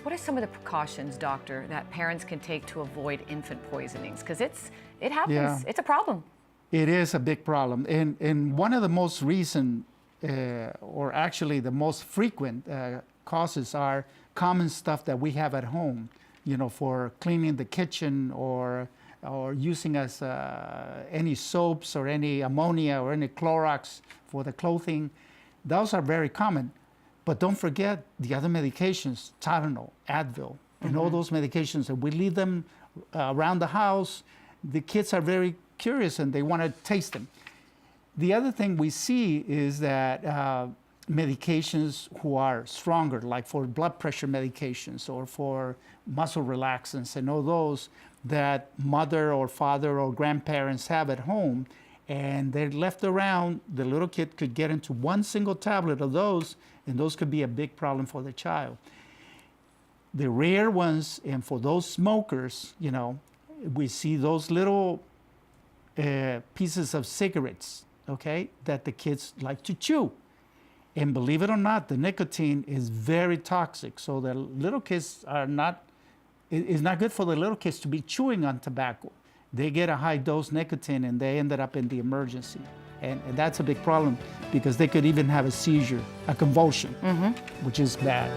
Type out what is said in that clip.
What are some of the precautions, doctor, that parents can take to avoid infant poisonings? Because it happens. Yeah. It's a problem. It is a big problem. And one of the most recent, or actually the most frequent causes are common stuff that we have at home, you know, for cleaning the kitchen or using as any soaps or any ammonia or any Clorox for the clothing. Those are very common. But don't forget the other medications, Tylenol, Advil, and all those medications. And we leave them around the house. The kids are very curious and they want to taste them. The other thing we see is that medications who are stronger, like for blood pressure medications or for muscle relaxants and all those that mother or father or grandparents have at home, and they're left around, the little kid could get into one single tablet of those, and those could be a big problem for the child. The rare ones, and for those smokers, you know, we see those little pieces of cigarettes, okay, that the kids like to chew. And believe it or not, the nicotine is very toxic. So the little kids are not, it's not good for the little kids to be chewing on tobacco. They get a high dose nicotine and they ended up in the emergency. And that's a big problem because they could even have a seizure, a convulsion, which is bad.